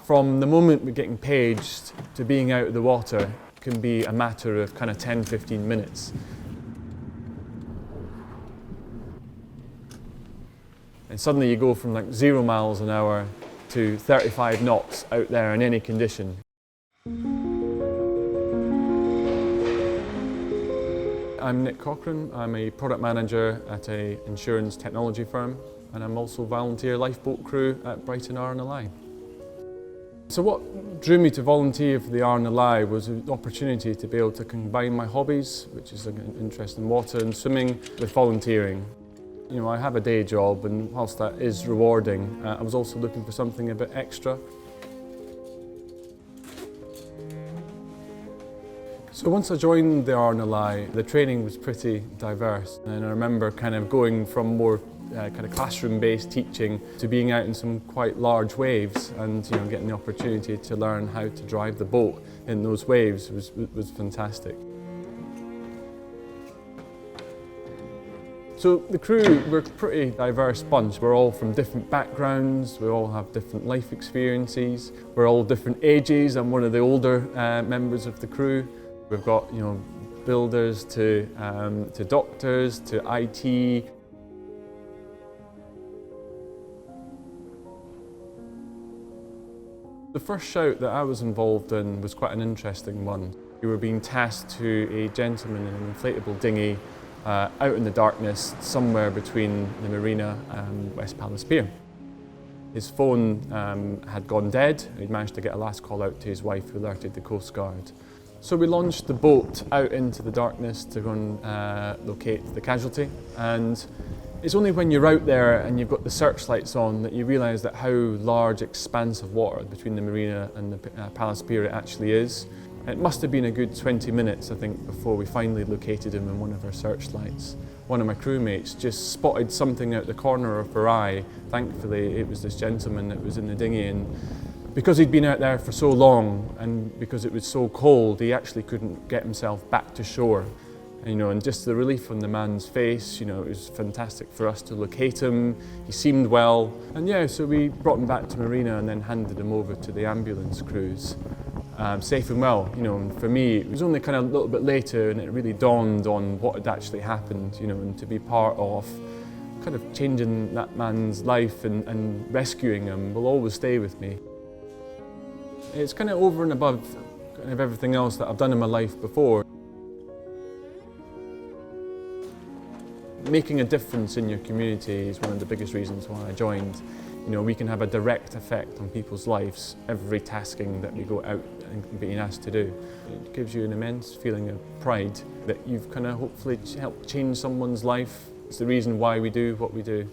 From the moment we're getting paged to being out of the water can be a matter of kind of 10-15 minutes. And suddenly you go from like 0 miles an hour to 35 knots out there in any condition. I'm Nick Cochran. I'm a product manager at an insurance technology firm, and I'm also volunteer lifeboat crew at Brighton RNLI. So what drew me to volunteer for the RNLI was an opportunity to be able to combine my hobbies, which is an interest in water and swimming, with volunteering. You know, I have a day job, and whilst that is rewarding, I was also looking for something a bit extra. So once I joined the RNLI, the training was pretty diverse, and I remember kind of going from more kind of classroom-based teaching to being out in some quite large waves, and getting the opportunity to learn how to drive the boat in those waves was fantastic. So the crew, we're a pretty diverse bunch. We're all from different backgrounds, we all have different life experiences, we're all different ages. I'm one of the older members of the crew. We've got builders to doctors to IT. The first shout that I was involved in was quite an interesting one. We were being tasked to a gentleman in an inflatable dinghy out in the darkness somewhere between the Marina and West Palace Pier. His phone had gone dead, and he'd managed to get a last call out to his wife, who alerted the Coast Guard. So we launched the boat out into the darkness to go and locate the casualty. And it's only when you're out there and you've got the searchlights on that you realise that how large expanse of water between the Marina and the Palace Pier it actually is. It must have been a good 20 minutes, I think, before we finally located him in one of our searchlights. One of my crewmates just spotted something out the corner of her eye. Thankfully, it was this gentleman that was in the dinghy, and because he'd been out there for so long and because it was so cold, he actually couldn't get himself back to shore. And just the relief on the man's face, it was fantastic for us to locate him. He seemed well. And so we brought him back to Marina and then handed him over to the ambulance crews. Safe and well, and for me, it was only kind of a little bit later and it really dawned on what had actually happened, and to be part of kind of changing that man's life and rescuing him will always stay with me. It's kind of over and above kind of everything else that I've done in my life before. Making a difference in your community is one of the biggest reasons why I joined. We can have a direct effect on people's lives, every tasking that we go out and being asked to do. It gives you an immense feeling of pride that you've kind of hopefully helped change someone's life. It's the reason why we do what we do.